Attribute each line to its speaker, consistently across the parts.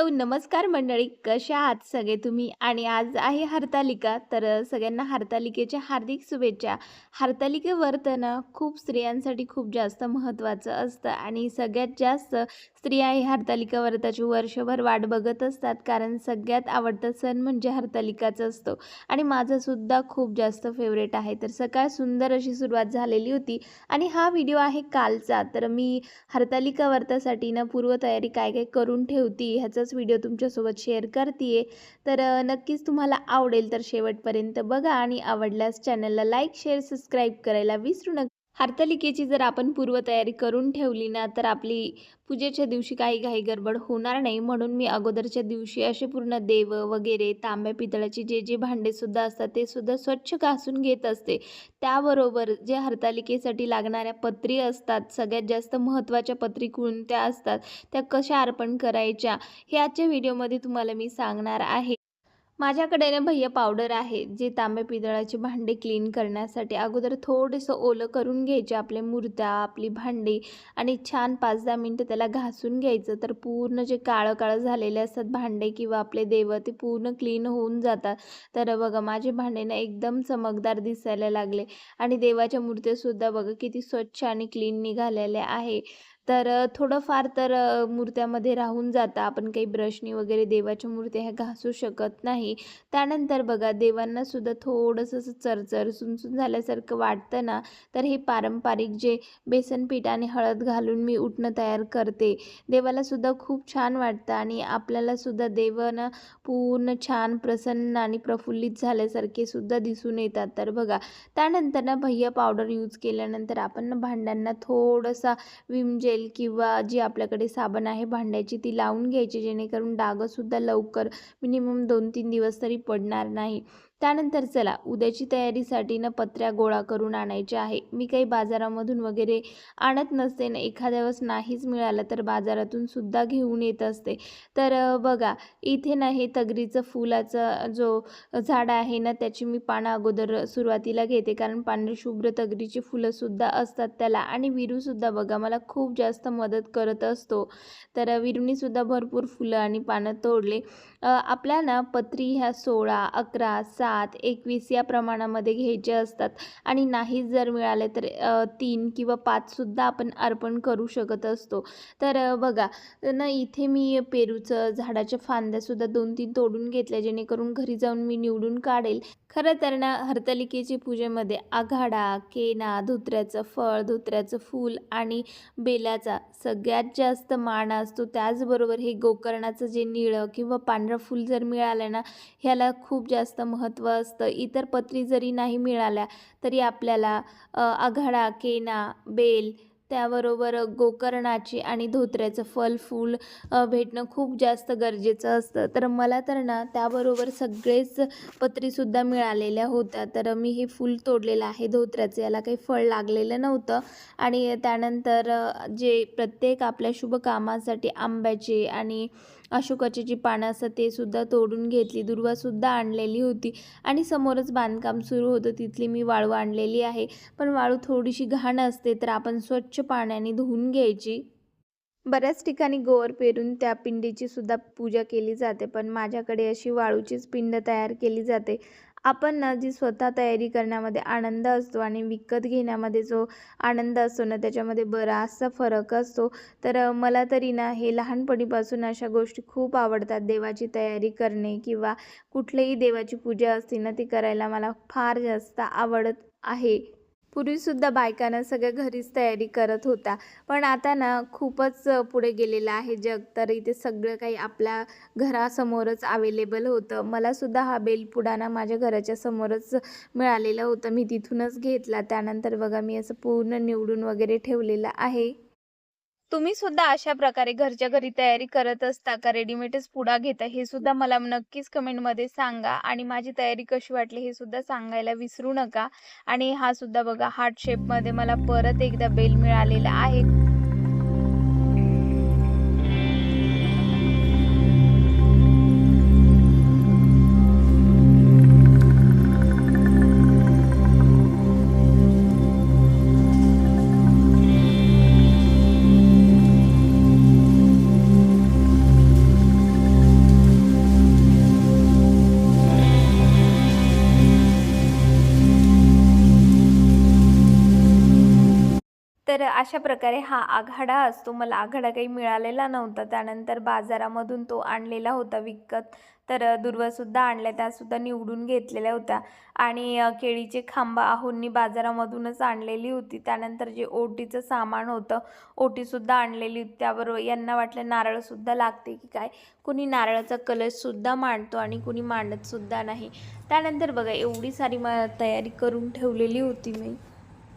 Speaker 1: Hello, नमस्कार मंडळी. कशा आहात सगळे तुम्ही? आणि आज आहे हरतालिका. तर सगळ्यांना हरतालिकेच्या हार्दिक शुभेच्छा. हरतालिका व्रत ना खूप स्त्रियांसाठी खूप जास्त महत्त्वाचं असतं आणि सगळ्यात जास्त स्त्रिया हे हरतालिका व्रताची वर्षभर वाट बघत असतात. कारण सगळ्यात आवडता सण म्हणजे हरतालिकाचा असतो आणि माझंसुद्धा खूप जास्त फेवरेट आहे. तर सकाळ सुंदर अशी सुरुवात झालेली होती आणि हा व्हिडिओ आहे कालचा. तर मी हरतालिका व्रतासाठी ना पूर्वतयारी काय काय करून ठेवती ह्याचाच व्हिडिओ तुमच्यासोबत शेअर करते तर नक्कीच तुम्हाला आवडेल. तर शेवटपर्यंत बघा आणि आवडल्यास चॅनलला लाईक शेअर सबस्क्राईब करायला विसरू नका. हरतालिकेची जर आपण पूर्वतयारी करून ठेवली ना तर आपली पूजेच्या दिवशी काही काही गडबड होणार नाही. म्हणून मी अगोदरच्या दिवशी असे पूर्ण देव वगैरे तांब्या पितळाची जे जे भांडे सुद्धा असतात ते सुद्धा स्वच्छ घासून घेत असते. त्याबरोबर जे हरतालिकेसाठी लागणाऱ्या पत्री असतात, सगळ्यात जास्त महत्त्वाच्या पत्री कोणत्या असतात, त्या कशा अर्पण करायच्या, हे आजच्या व्हिडिओमध्ये तुम्हाला मी सांगणार आहे. माझ्याकडे ना भैया पावडर आहे, जे तांब्या पितळाचे भांडे क्लीन करण्यासाठी अगोदर थोडंसं ओलं करून घ्यायचे आपले मूर्त्या, आपली भांडी आणि छान 5-10 मिनटं त्याला घासून घ्यायचं. तर पूर्ण जे काळं काळं झालेले असतात भांडे किंवा आपले देव ते पूर्ण क्लीन होऊन जातात. तर बघा माझे भांडे ना एकदम चमकदार दिसायला लागले आणि देवाच्या मूर्त्यासुद्धा बघा किती स्वच्छ आणि क्लीन निघालेल्या आहे. तर थोडंफार तर मूर्त्यामध्ये राहून जातं. आपण काही ब्रशनी वगैरे देवाच्या मूर्त्या ह्या घासू शकत नाही. त्यानंतर बघा देवांना सुद्धा थोडंसं असं चरचर, सुनसून झाल्यासारखं वाटतं ना, तर हे पारंपरिक जे बेसन पीठ आणि हळद घालून मी उटणं तयार करते. देवाला सुद्धा खूप छान वाटतं आणि आपल्याला सुद्धा देव ना पूर्ण छान प्रसन्न आणि प्रफुल्लित झाल्यासारखे सुद्धा दिसून येतात. तर बघा त्यानंतर ना भैया पावडर यूज केल्यानंतर आपण ना भांड्यांना थोडंसा विम जेल किंवा जी आपल्याकडे साबण आहे भांड्याची ती लावून घ्यायची, जेणेकरून डागसुद्धा लवकर मिनिमम 2-3 दिवस तरी पडणार नाही. त्यानंतर चला उद्याची तयारीसाठी ना पत्र्या गोळा करून आणायच्या आहे. मी काही बाजारामधून वगैरे आणत नसते ना, एखाद्या वेळेस नाहीच मिळालं तर बाजारातून सुद्धा घेऊन येत असते. तर बघा इथे ना हे तगरीचं फुलाचा जो झाड आहे ना त्याची मी पानं अगोदर सुरुवातीला घेते, कारण पांढरी शुभ्र तगरीची फुलंसुद्धा असतात त्याला आणि विरूसुद्धा बघा मला खूप जास्त मदत करत असतो. तर विरूनीसुद्धा भरपूर फुलं आणि पानं तोडले. आपल्या ना पत्री ह्या 16, 11, 7, 21 या प्रमाणामध्ये घ्यायच्या असतात आणि नाही जर मिळाले तर 3 किंवा 5 सुद्धा आपण अर्पण करू शकत असतो. तर बघा ना इथे मी पेरूचं झाडाच्या फांद्यासुद्धा 2-3 तोडून घेतल्या, जेणेकरून घरी जाऊन मी निवडून काढेल. खरं तर ना हरतालिकेची पूजेमध्ये आघाडा, केना, धोत्र्याचं फळ, धोत्र्याचं फूल आणि बेलाचा सगळ्यात जास्त मान असतो. त्याचबरोबर हे गोकर्णाचं जे निळं किंवा पांढरं फूल जर मिळालं ना, ह्याला खूप जास्त महत्त्व असतं. इतर पत्री जरी नाही मिळाल्या तरी आपल्याला आघाडा, केना, बेल त्याबरोबर गोकर्णाची आणि धोत्र्याचं फल, फूल भेटणं खूप जास्त गरजेचं असतं. तर मला तर ना त्याबरोबर सगळेच पत्रीसुद्धा मिळालेल्या होत्या. तर मी हे फूल तोडलेलं आहे धोत्र्याचं, याला काही फळ लागलेलं नव्हतं. आणि त्यानंतर जे प्रत्येक आपल्या शुभ कामासाठी आंब्याचे आणि अशोकाची जी पानं असतात ते सुद्धा तोडून घेतली. दुर्वासुद्धा आणलेली होती आणि समोरच बांधकाम सुरू होतं, तिथली मी वाळू आणलेली आहे. पण वाळू थोडीशी घाण असते, तर आपण स्वच्छ पाण्याने धुवून घ्यायची. बऱ्याच ठिकाणी गोवर पेरून त्या पिंडीची सुद्धा पूजा केली जाते, पण माझ्याकडे अशी वाळूचीच पिंड तयार केली जाते. आपण ना जी स्वतः तयारी करण्यामध्ये आनंद असतो आणि विकत घेण्यामध्ये जो आनंद असतो ना त्याच्यामध्ये बराचसा फरक असतो. तर मला तरी ना हे लहानपणीपासून अशा गोष्टी खूप आवडतात. देवाची तयारी करणे किंवा कुठलीही देवाची पूजा असते ना ती करायला मला फार जास्त आवडत आहे. पूर्वीसुद्धा बायकांना सगळ्या घरीच तयारी करत होत्या. पण आता ना खूपच पुढे गेलेलं आहे जग. तर इथे सगळं काही आपल्या घरासमोरच अवेलेबल होतं. मलासुद्धा हा बेलपुडा ना माझ्या घराच्या समोरच मिळालेलं होतं. मी तिथूनच घेतला. त्यानंतर बघा मी असं पूर्ण निवडून वगैरे ठेवलेलं आहे. तुम्ही सुद्धा अशा प्रकारे घरच्या घरी तयारी करत असता का? रेडीमेडच पुडा घेता? हे सुद्धा मला नक्कीच कमेंटमध्ये सांगा आणि माझी तयारी कशी वाटली हे सुद्धा सांगायला विसरू नका. आणि हा सुद्धा बघा हार्ट शेपमध्ये मला परत एकदा बेल मिळालेला आहे. तर अशा प्रकारे हा आघाडा असतो. मला आघाडा काही मिळालेला नव्हता. त्यानंतर बाजारामधून तो आणलेला होता विकत. तर दुर्वासुद्धा आणल्या, त्यासुद्धा निवडून घेतलेल्या होत्या. आणि केळीचे खांब आहोंनी बाजारामधूनच आणलेली होती. त्यानंतर जे ओटीचं सामान होतं, ओटीसुद्धा आणलेली होती. त्याबरोबर यांना वाटलं नारळसुद्धा लागते की काय. कुणी नारळाचा कलशसुद्धा मांडतो आणि कुणी मांडतसुद्धा नाही. त्यानंतर बघा एवढी सारी तयारी करून ठेवलेली होती मी.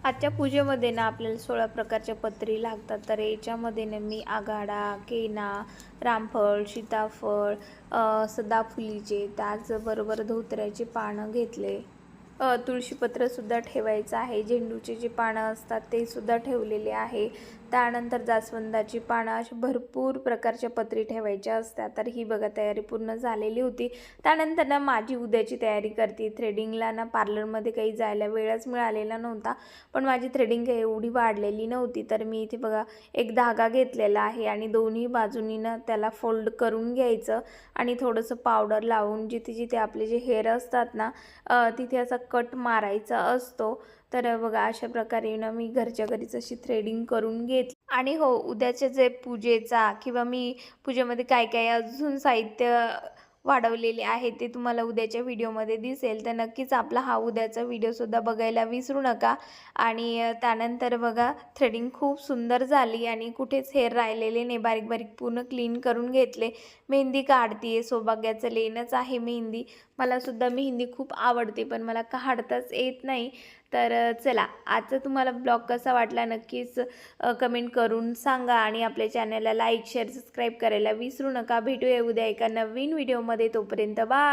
Speaker 1: आजच्या पूजेमध्ये ना आपल्याला 16 प्रकारच्या पत्री लागतात. तर याच्यामध्ये ना मी आघाडा, केना, रामफळ, सीताफळ, सदाफुलीचे, त्याचबरोबर धोत्र्याचे पानं घेतले. तुळशीपत्रसुद्धा ठेवायचं आहे. झेंडूचे जे पानं असतात ते सुद्धा ठेवलेले आहे. त्यानंतर जास्वंदाची पानं, अशी भरपूर प्रकारच्या पत्री ठेवायच्या असतात. तर ही बघा तयारी पूर्ण झालेली होती. त्यानंतर ना माझी उद्याची तयारी करते. थ्रेडिंगला ना पार्लरमध्ये काही जायला वेळच मिळालेला नव्हता. पण माझी थ्रेडिंग काही एवढी वाढलेली नव्हती. तर मी इथे बघा एक धागा घेतलेला आहे आणि दोन्ही बाजूनी ना त्याला फोल्ड करून घ्यायचं आणि थोडंसं पावडर लावून जिथे जिथे आपले जे हेअर असतात ना तिथे असा कट मारायचा असतो. तर बघा अशा प्रकारे ना मी घरच्या घरीच अशी थ्रेडिंग करून घेतली. आणि हो, उद्याच्या जे पूजेचा किंवा मी पूजेमध्ये काय काय अजून साहित्य वाढवलेले आहे ते तुम्हाला उद्याच्या व्हिडिओमध्ये दिसेल. तर नक्कीच आपला हा उद्याचा व्हिडिओसुद्धा बघायला विसरू नका. आणि त्यानंतर बघा थ्रेडिंग खूप सुंदर झाली आणि कुठेच हेअर राहिलेले नाही. बारीक बारीक पूर्ण क्लीन करून घेतले. मेहंदी काढते आहे. सौभाग्याचं लेणंच आहे मेहंदी. मलासुद्धा मेहंदी खूप आवडते, पण मला काढताच येत नाही. तर चला, आजचा तुम्हाला ब्लॉग कसा वाटला नक्कीच कमेंट करून सांगा. आणि आपल्या चॅनलला लाईक, शेअर, सबस्क्राईब करायला विसरू नका. भेटूया उद्या एका नवीन व्हिडिओमध्ये. तोपर्यंत बाय.